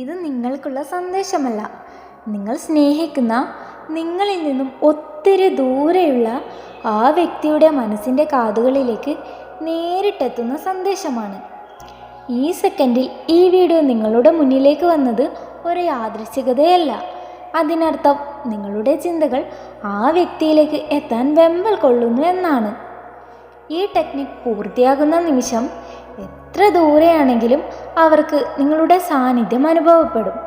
ഇത് നിങ്ങൾക്കുള്ള സന്ദേശമല്ല. നിങ്ങൾ സ്നേഹിക്കുന്ന, നിങ്ങളിൽ നിന്നും ഒത്തിരി ദൂരെയുള്ള ആ വ്യക്തിയുടെ മനസ്സിൻ്റെ കാതുകളിലേക്ക് നേരിട്ടെത്തുന്ന സന്ദേശമാണ്. ഈ സെക്കൻഡിൽ ഈ വീഡിയോ നിങ്ങളുടെ മുന്നിലേക്ക് വന്നത് ഒരു യാദൃച്ഛികതയല്ല. അതിനർത്ഥം നിങ്ങളുടെ ചിന്തകൾ ആ വ്യക്തിയിലേക്ക് എത്താൻ വെമ്പൽ കൊള്ളുന്നു എന്നാണ്. ഈ ടെക്നിക് പൂർത്തിയാകുന്ന നിമിഷം എത്ര ദൂരെയാണെങ്കിലും അവർക്ക് നിങ്ങളുടെ സാന്നിധ്യം അനുഭവപ്പെടും.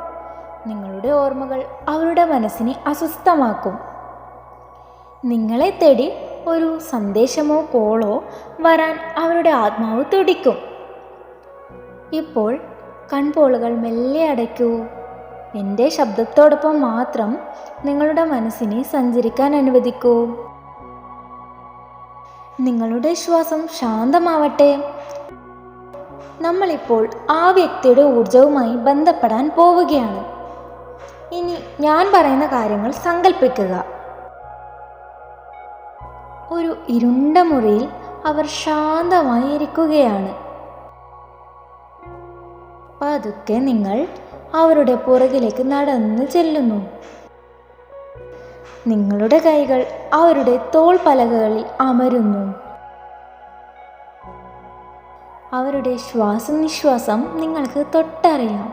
നിങ്ങളുടെ ഓർമ്മകൾ അവരുടെ മനസ്സിനെ അസ്വസ്ഥമാക്കും. നിങ്ങളെ തേടി ഒരു സന്ദേശമോ കോളോ വരാൻ അവരുടെ ആത്മാവ് തുടിക്കും. ഇപ്പോൾ കൺപോളുകൾ മെല്ലെ അടയ്ക്കൂ. എൻ്റെ ശബ്ദത്തോടൊപ്പം മാത്രം നിങ്ങളുടെ മനസ്സിനെ സഞ്ചരിക്കാൻ അനുവദിക്കൂ. നിങ്ങളുടെ ശ്വാസം ശാന്തമാവട്ടെ. നമ്മളിപ്പോൾ ആ വ്യക്തിയുടെ ഊർജവുമായി ബന്ധപ്പെടാൻ പോവുകയാണ്. ഇനി ഞാൻ പറയുന്ന കാര്യങ്ങൾ സങ്കല്പിക്കുക. ഒരു ഇരുണ്ട മുറിയിൽ അവർ ശാന്തമായി ഇരിക്കുകയാണ്. പതുക്കെ നിങ്ങൾ അവരുടെ പുറകിലേക്ക് നടന്നു ചെല്ലുന്നു. നിങ്ങളുടെ കൈകൾ അവരുടെ തോൾപ്പലകകളിൽ അമരുന്നു. അവരുടെ ശ്വാസനിശ്വാസം നിങ്ങൾക്ക് തൊട്ടറിയാം.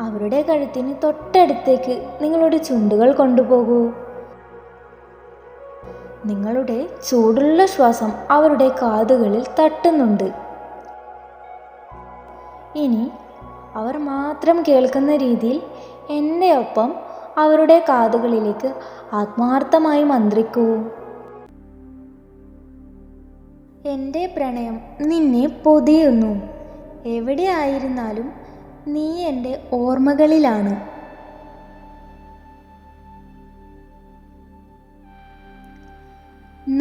അവരുടെ കഴുത്തിന് തൊട്ടടുത്തേക്ക് നിങ്ങളുടെ ചുണ്ടുകൾ കൊണ്ടുപോകൂ. നിങ്ങളുടെ ചൂടുള്ള ശ്വാസം അവരുടെ കാതുകളിൽ തട്ടുന്നുണ്ട്. ഇനി അവർ മാത്രം കേൾക്കുന്ന രീതിയിൽ എൻ്റെ ഒപ്പം അവരുടെ കാതുകളിലേക്ക് ആത്മാർത്ഥമായി മന്ത്രിക്കൂ. എൻ്റെ പ്രണയം നിന്നെ പൊതിയുന്നു. എവിടെയായിരുന്നാലും നീ എൻ്റെ ഓർമ്മകളിലാണ്.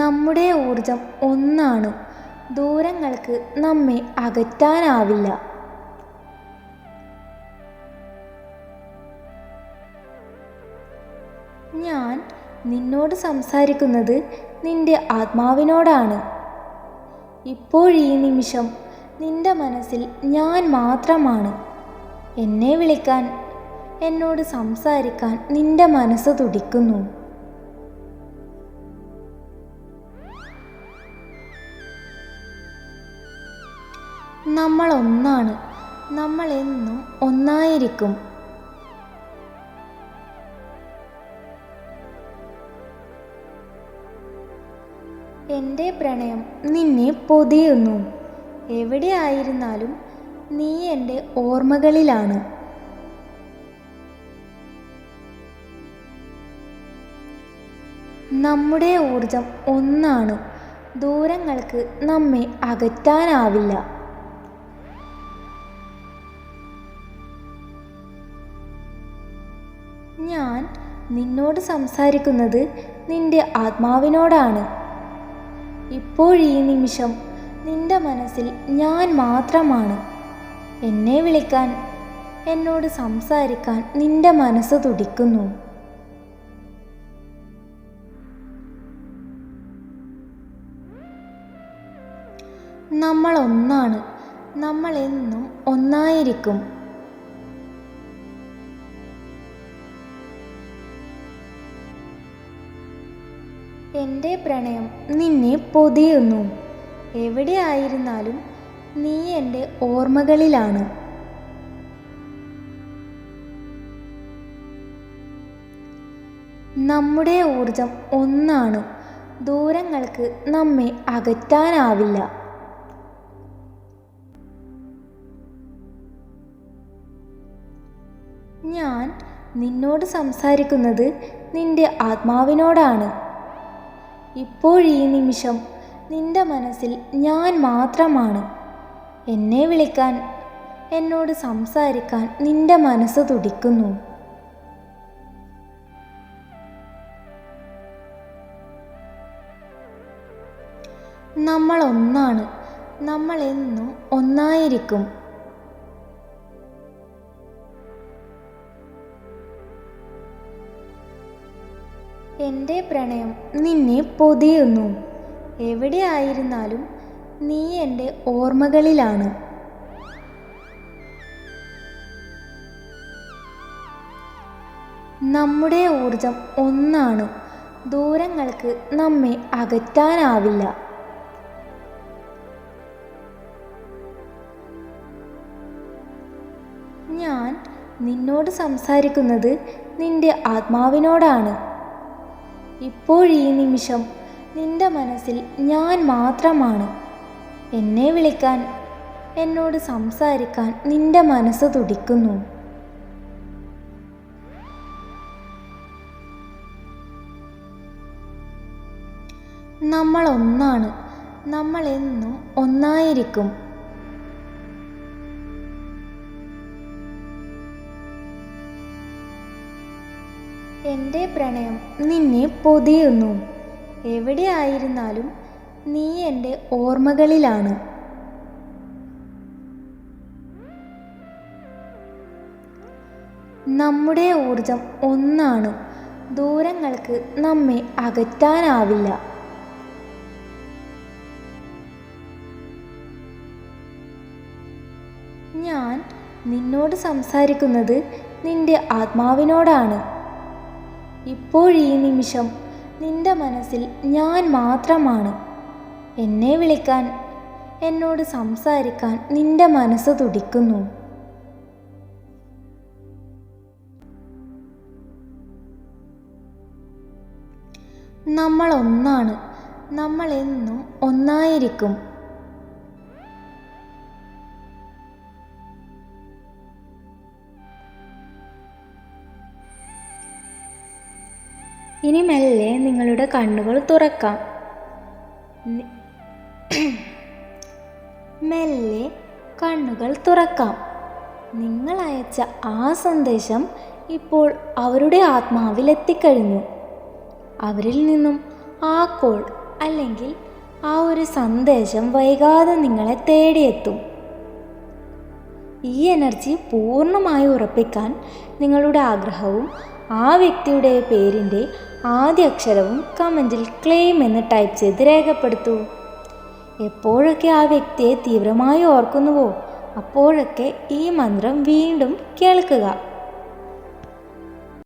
നമ്മുടെ ഊർജം ഒന്നാണ്. ദൂരങ്ങൾക്ക് നമ്മെ അകറ്റാനാവില്ല. ഞാൻ നിന്നോട് സംസാരിക്കുന്നത് നിന്റെ ആത്മാവിനോടാണ്. ഇപ്പോഴീ നിമിഷം നിന്റെ മനസ്സിൽ ഞാൻ മാത്രമാണ്. എന്നെ വിളിക്കാൻ, എന്നോട് സംസാരിക്കാൻ നിന്റെ മനസ്സ് തുടിക്കുന്നു. നമ്മൾ ഒന്നാണ്. നമ്മൾ എന്നും ഒന്നായിരിക്കും. എൻ്റെ പ്രണയം നിന്നെ പൊതിയുന്നു. എവിടെയായിരുന്നാലും നീ എൻ്റെ ഓർമ്മകളിലാണ്. നമ്മുടെ ഊർജം ഒന്നാണ്. ദൂരങ്ങൾക്ക് നമ്മെ അകറ്റാനാവില്ല. ഞാൻ നിന്നോട് സംസാരിക്കുന്നത് നിന്റെ ആത്മാവിനോടാണ്. ഇപ്പോഴീ നിമിഷം നിന്റെ മനസ്സിൽ ഞാൻ മാത്രമാണ്. എന്നെ വിളിക്കാൻ, എന്നോട് സംസാരിക്കാൻ നിന്റെ മനസ്സ് തുടിക്കുന്നു. നമ്മൾ ഒന്നാണ്. നമ്മൾ എന്നും ഒന്നായിരിക്കും. എൻ്റെ പ്രണയം നിന്നെ പൊതിയുന്നു. എവിടെയായിരുന്നാലും നീ എൻ്റെ ഓർമ്മകളിലാണ്. നമ്മുടെ ഊർജം ഒന്നാണ്. ദൂരങ്ങൾക്ക് നമ്മെ അകറ്റാനാവില്ല. ഞാൻ നിന്നോട് സംസാരിക്കുന്നത് നിന്റെ ആത്മാവിനോടാണ്. ഇപ്പോഴീ നിമിഷം നിന്റെ മനസ്സിൽ ഞാൻ മാത്രമാണ്. എന്നെ വിളിക്കാൻ, എന്നോട് സംസാരിക്കാൻ നിന്റെ മനസ്സ് തുടിക്കുന്നു. നമ്മൾ ഒന്നാണ്. നമ്മൾ എന്നും ഒന്നായിരിക്കും. എൻ്റെ പ്രണയം നിന്നെ പൊതിയുന്നു. എവിടെയായിരുന്നാലും നീ എൻ്റെ ഓർമ്മകളിലാണ്. നമ്മുടെ ഊർജം ഒന്നാണ്. ദൂരങ്ങൾക്ക് നമ്മെ അകറ്റാനാവില്ല. ഞാൻ നിന്നോട് സംസാരിക്കുന്നത് നിന്റെ ആത്മാവിനോടാണ്. ഇപ്പോഴീ നിമിഷം നിന്റെ മനസ്സിൽ ഞാൻ മാത്രമാണ്. എന്നെ വിളിക്കാൻ, എന്നോട് സംസാരിക്കാൻ നിന്റെ മനസ്സ് തുടിക്കുന്നു. നമ്മൾ ഒന്നാണ്. നമ്മൾ എന്നും ഒന്നായിരിക്കും. എൻ്റെ പ്രണയം നിന്നെ പൊതിയുന്നു. എവിടെയായിരുന്നാലും നീ എൻ്റെ ഓർമ്മകളിലാണ്. നമ്മുടെ ഊർജം ഒന്നാണ്. ദൂരങ്ങൾക്ക് നമ്മെ അകറ്റാനാവില്ല. ഞാൻ നിന്നോട് സംസാരിക്കുന്നത് നിന്റെ ആത്മാവിനോടാണ്. ഇപ്പോഴീ നിമിഷം നിന്റെ മനസ്സിൽ ഞാൻ മാത്രമാണ്. എന്നെ വിളിക്കാൻ, എന്നോട് സംസാരിക്കാൻ നിന്റെ മനസ്സ് തുടിക്കുന്നു. നമ്മൾ ഒന്നാണ്. നമ്മൾ എന്നും ഒന്നായിരിക്കും. ഇനി മെല്ലെ നിങ്ങളുടെ കണ്ണുകൾ തുറക്കാം. മെല്ലെ കണ്ണുകൾ തുറക്കാം. നിങ്ങൾ അയച്ച ആ സന്ദേശം ഇപ്പോൾ അവരുടെ ആത്മാവിൽ എത്തിക്കഴിഞ്ഞു. അവരിൽ നിന്നും ആ കോൾ അല്ലെങ്കിൽ ആ ഒരു സന്ദേശം വൈകാതെ നിങ്ങളെ തേടിയെത്തും. ഈ എനർജി പൂർണ്ണമായി ഉറപ്പിക്കാൻ നിങ്ങളുടെ ആഗ്രഹവും ആ വ്യക്തിയുടെ പേരിൻ്റെ ആദ്യ അക്ഷരവും കമൻറ്റിൽ ക്ലെയിം എന്ന് ടൈപ്പ് ചെയ്ത് രേഖപ്പെടുത്തൂ. എപ്പോഴൊക്കെ ആ വ്യക്തിയെ തീവ്രമായി ഓർക്കുന്നുവോ അപ്പോഴൊക്കെ ഈ മന്ത്രം വീണ്ടും കേൾക്കുക.